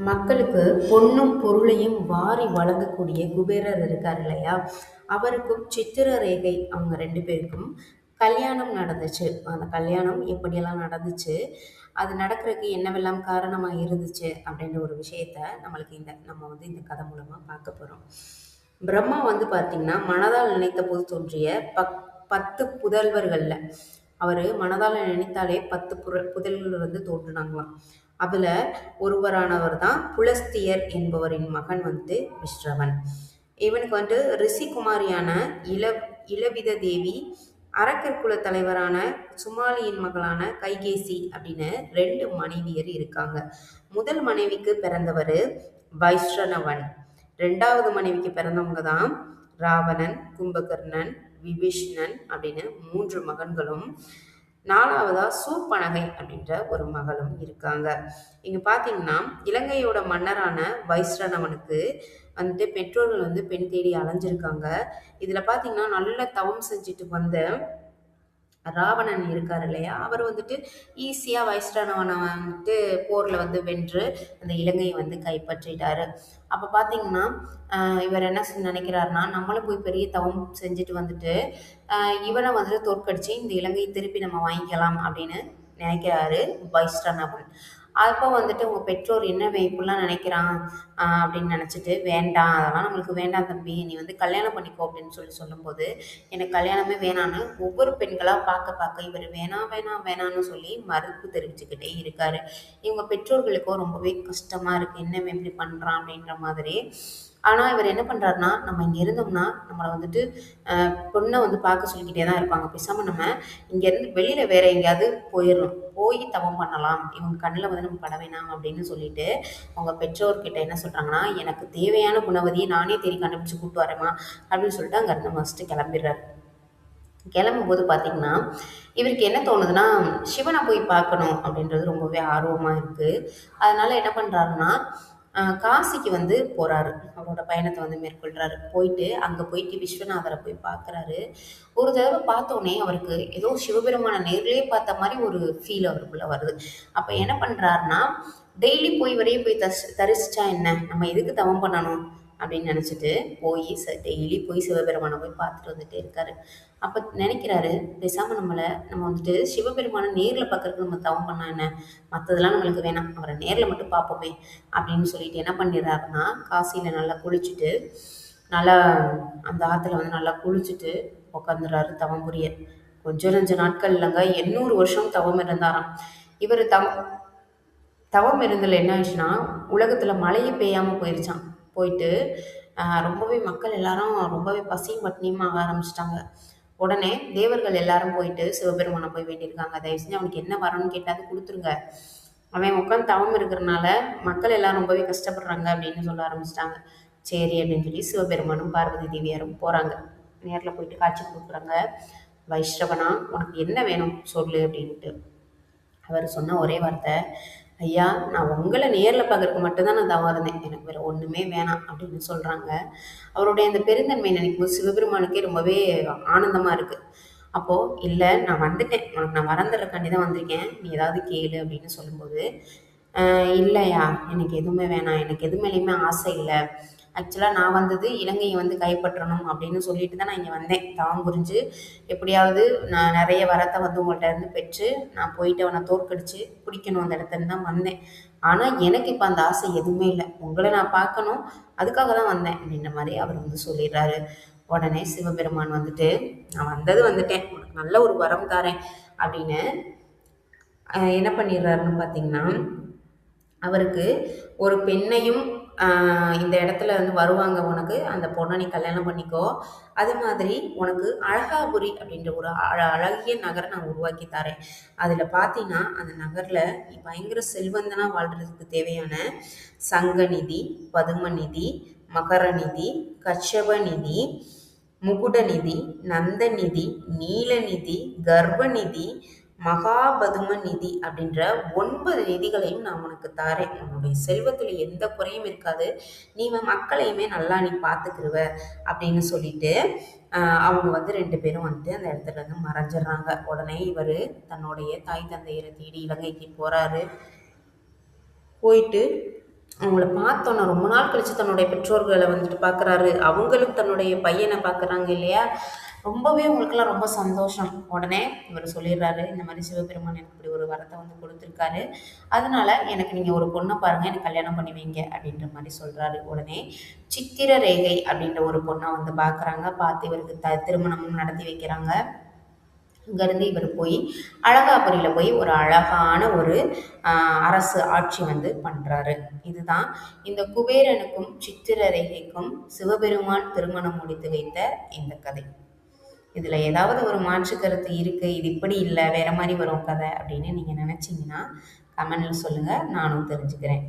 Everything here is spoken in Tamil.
மக்களுக்கு பொன்னும் பொருளையும் வாரி வழங்கக்கூடிய குபேரர் இருக்கார் இல்லையா? அவருக்கும் சித்திரரேகை அவங்க 2 பேருக்கும் கல்யாணம் நடந்துச்சு. அந்த கல்யாணம் எப்படியெல்லாம் நடந்துச்சு? அது நடக்கிறதுக்கு என்னவெல்லாம் காரணமா இருந்துச்சு? அப்படின்ற ஒரு விஷயத்த நம்ம இந்த கதை மூலமா பார்க்க போறோம். பிரம்மா வந்து பார்த்தீங்கன்னா, மனதால் நினைத்தபோது தோன்றிய 10 புதல்வர்கள்ல அவரு மனதால நினைத்தாலே 10 புதல்வர்கள் வந்து தோன்றுனாங்களாம். அதுல ஒருவரானவர் தான் புலஸ்தியர் என்பவரின் மகன் வந்து விஸ்ரவன். இவனுக்கு வந்து ரிஷிகுமாரியான இளவித தேவி, அரக்கர் குல தலைவரான சுமாலியின் மகளான கைகேசி அப்படின்னு 2 மனைவியர் இருக்காங்க. முதல் மனைவிக்கு பிறந்தவர் வைஸ்ரவன். 2வது மனைவிக்கு பிறந்தவங்க தான் ராவணன், கும்பகர்ணன், விபீஷணன் அப்படின்னு 3 மகன்களும், 4வதா சூர்பனகை அப்படின்ற ஒரு மகளும் இருக்காங்க. இங்க பாத்தீங்கன்னா, இலங்கையோட மன்னரான வைஸ்ரவனுக்கு வந்துட்டு பெற்றோர்கள் வந்து பெண் தேடி அலைஞ்சிருக்காங்க. இதுல பாத்தீங்கன்னா, நல்ல தவம் செஞ்சுட்டு வந்த ராவணன் இருக்கார் இல்லையா? அவர் வந்துட்டு ஈஸியா வைஸ்ரவனை வந்துட்டு போர்ல வந்து வென்று அந்த இலங்கையை வந்து கைப்பற்றிட்டாரு. அப்ப பாத்தீங்கன்னா, இவர் என்ன நினைக்கிறாருன்னா, நம்மளும் போய் பெரிய தவம் செஞ்சுட்டு வந்துட்டு இவனை வந்துட்டு தோற்கடிச்சு இந்த இலங்கையை திருப்பி நம்ம வாங்கிக்கலாம் அப்படின்னு நினைக்கிறாரு வைஸ்ரவன். அப்போ வந்துட்டு உங்க பெற்றோர் என்னவே இப்படிலாம் நினைக்கிறான் அப்படின்னு நினச்சிட்டு, வேண்டாம் அதெல்லாம் நம்மளுக்கு வேண்டாம் தம்பி, நீ வந்து கல்யாணம் பண்ணிக்கோ அப்படின்னு சொல்லும்போது, எனக்கு கல்யாணமே வேணான்னு ஒவ்வொரு பெண்களாக பார்க்க இவர் வேணாம் வேணாம் வேணான்னு சொல்லி மறுப்பு தெரிவிச்சுக்கிட்டே இருக்காரு. இவங்க பெற்றோர்களுக்கும் ரொம்பவே கஷ்டமா இருக்கு, என்னவே இப்படி பண்ணுறான் அப்படின்ற மாதிரி. ஆனால் இவர் என்ன பண்ணுறாருன்னா, நம்ம இங்கே இருந்தோம்னா நம்மளை வந்துட்டு பொண்ணை வந்து பார்க்க சொல்லிக்கிட்டே தான் இருப்பாங்க. பேசாமல் நம்ம இங்கேருந்து வெளியில் வேற எங்கேயாவது போயிடணும், போய் தவம் பண்ணலாம், இவங்க கண்ணில் வந்து நம்ம பட வேணாம் அப்படின்னு சொல்லிட்டு அவங்க பெற்றோர்கிட்ட என்ன சொல்கிறாங்கன்னா, எனக்கு தேவையான குணவதியை நானே தேடி கண்டுபிடிச்சு கூப்பிட்டு வரேம்மா அப்படின்னு சொல்லிட்டு அங்கேருந்து ஃபஸ்ட்டு கிளம்பிடுறாரு. கிளம்பும்போது பார்த்தீங்கன்னா, இவருக்கு என்ன தோணுதுன்னா, சிவனை போய் பார்க்கணும் அப்படின்றது ரொம்பவே ஆர்வமாக இருக்குது. அதனால என்ன பண்ணுறாருன்னா, காசிக்கு வந்து போகிறாரு. அவரோட பயணத்தை வந்து மேற்கொள்கிறாரு. அங்கே போயிட்டு விஸ்வநாதரை போய் பார்க்குறாரு. ஒரு தடவை பார்த்தோன்னே அவருக்கு ஏதோ சிவபெருமான நேர்லேயே பார்த்த மாதிரி ஒரு ஃபீல் அவருக்குள்ளே வருது. அப்போ என்ன பண்ணுறாருன்னா, டெய்லி போய் வரையும் போய் தரிசிச்சா என்ன, நம்ம எதுக்கு தவம் பண்ணணும் அப்படின்னு நினச்சிட்டு டெய்லி போய் சிவபெருமானை போய் பார்த்துட்டு வந்துட்டே இருக்காரு. அப்போ நினைக்கிறாரு, பேசாமல் நம்ம வந்துட்டு சிவபெருமானை நேரில் பார்க்கறதுக்கு நம்ம தவம் பண்ணா என்ன, மற்றதெல்லாம் நம்மளுக்கு வேணாம், அவரை நேரில் மட்டும் பார்ப்போமே அப்படின்னு சொல்லிட்டு என்ன பண்ணிடுறாருன்னா, காசியில் நல்லா குளிச்சுட்டு, நல்லா அந்த ஆற்றுல வந்து நல்லா குளிச்சுட்டு உட்காந்துறாரு தவம் புரிய. கொஞ்சம் நஞ்ச நாட்கள் இல்லைங்க, 800 வருஷம் தவம் இருந்தாராம். இவர் தவம் இருந்ததில் என்ன ஆயிடுச்சுன்னா, உலகத்தில் மழையே பெய்யாமல் போயிருச்சான். போயிட்டு ரொம்பவே மக்கள் எல்லாரும் ரொம்பவே பசியும் பட்டினியும் ஆக ஆரம்பிச்சிட்டாங்க. உடனே தேவர்கள் எல்லாரும் போயிட்டு சிவபெருமானை போய் வேண்டியிருக்காங்க, தயவு செஞ்சு அவனுக்கு என்ன வரணும்னு கேட்டாது கொடுத்துருங்க, அவன் உட்காந்து தவம் இருக்கிறனால மக்கள் எல்லாரும் ரொம்பவே கஷ்டப்படுறாங்க அப்படின்னு சொல்ல ஆரம்பிச்சிட்டாங்க. சரி அப்படின்னு சொல்லி சிவபெருமானும் பார்வதி தேவியாரும் போகிறாங்க. நேரில் போயிட்டு காட்சி கொடுக்குறாங்க. வைஷ்ரவனா, உனக்கு என்ன வேணும் சொல்லு அப்படின்ட்டு. அவர் சொன்ன ஒரே வார்த்தை, ஐயா நான் உங்களை நேரில் பார்க்கறதுக்கு மட்டும்தான் நான் தவம் இருந்தேன், எனக்கு வேறு ஒன்றுமே வேணாம் அப்படின்னு சொல்கிறாங்க. அவருடைய அந்த பெருந்தன்மை நினைக்கும்போது சிவபெருமானுக்கே ரொம்பவே ஆனந்தமாக இருக்குது. அப்போது இல்லை நான் வந்துட்டேன், உனக்கு நான் வரந்துறக்காண்டி தான் வந்திருக்கேன், நீ ஏதாவது கேளு அப்படின்னு சொல்லும்போது, இல்லையா எனக்கு எதுவுமே வேணாம், எனக்கு எது மேலேயுமே ஆசை இல்லை, ஆக்சுவலாக நான் வந்தது இலங்கையை வந்து கைப்பற்றணும் அப்படின்னு சொல்லிட்டு தான் நான் இங்கே வந்தேன், தவம் புரிஞ்சு எப்படியாவது நான் நிறைய வரத்தை வந்து உங்கள்கிட்ட இருந்து பெற்று நான் போயிட்டு அவனை தோற்கடிச்சு பிடிக்கணும் அந்த இடத்துல தான் வந்தேன். ஆனால் எனக்கு இப்போ அந்த ஆசை எதுவுமே இல்லை, உங்களை நான் பார்க்கணும், அதுக்காக தான் வந்தேன் அப்படின்ற மாதிரி அவர் வந்து சொல்லிடுறாரு. உடனே சிவபெருமான் வந்துட்டு, நான் வந்துட்டேன், உனக்கு நல்ல ஒரு வரம் தாரேன் அப்படின்னு என்ன பண்ணிடுறாருன்னு பார்த்தீங்கன்னா, அவருக்கு ஒரு பெண்ணையும் இந்த இடத்துல வந்து வருவாங்க, உனக்கு அந்த பொண்ணை நீ கல்யாணம் பண்ணிக்கோ, அது மாதிரி உனக்கு அழகாபுரி அப்படின்ற ஒரு அழகிய நகரை நான் உருவாக்கி தரேன். அதில் பார்த்தீங்கன்னா அந்த நகரில் நீ பயங்கர செல்வந்தனாக வாழ்கிறதுக்கு தேவையான சங்கநிதி, பதுமநிதி, மகரநிதி, கச்சபநிதி, முகுடநிதி, நந்தநிதி, நீலநிதி, கர்ப்பநிதி, மகாபதும நிதி அப்படின்ற 9 நிதிகளையும் நான் உனக்கு தாரேன். உன்னுடைய செல்வத்தில் எந்த குறையும் இருக்காது, நீ மக்களையுமே நல்லா நீ பார்த்துக்கிருவ அப்படின்னு சொல்லிட்டு அவங்க வந்து 2 பேரும் வந்துட்டு அந்த இடத்துல இருந்து மறைஞ்சிடுறாங்க. உடனே இவர் தன்னுடைய தாய் தந்தையரை தேடி இலங்கைக்கு போகிறாரு. போயிட்டு அவங்கள பார்த்தோன்னே ரொம்ப நாள் கழிச்சு தன்னுடைய பெற்றோர்களை வந்துட்டு பார்க்குறாரு. அவங்களும் தன்னுடைய பையனை பார்க்குறாங்க இல்லையா? ரொம்பவே அவங்களுக்கெல்லாம் ரொம்ப சந்தோஷம். உடனே இவர் சொல்லிடுறாரு, இந்த மாதிரி சிவபெருமான் எனக்கு இப்படி ஒரு வரத்தை வந்து கொடுத்துருக்காரு. அதனால எனக்கு நீங்கள் ஒரு பொண்ணை பாருங்கள், எனக்கு கல்யாணம் பண்ணி வைங்க அப்படின்ற மாதிரி சொல்கிறாரு. உடனே சித்திரரேகை அப்படின்ற ஒரு பொண்ணை வந்து பார்க்குறாங்க. பார்த்து இவருக்கு திருமணமும் நடத்தி வைக்கிறாங்க. அங்கேருந்து இவர் போய் அழகாபுரியில் போய் ஒரு அழகான ஒரு அரசு ஆட்சி வந்து பண்ணுறாரு. இதுதான் இந்த குபேரனுக்கும் சித்திரரேகைக்கும் சிவபெருமான் திருமணம் முடித்து வைத்த இந்த கதை. இதில் ஏதாவது ஒரு மாற்று கருத்து இருக்குது, இது இப்படி இல்லை வேற மாதிரி வரும் கதை அப்படின்னு நீங்கள் நினச்சிங்கன்னா கமெண்டில் சொல்லுங்கள், நானும் தெரிஞ்சுக்கிறேன்.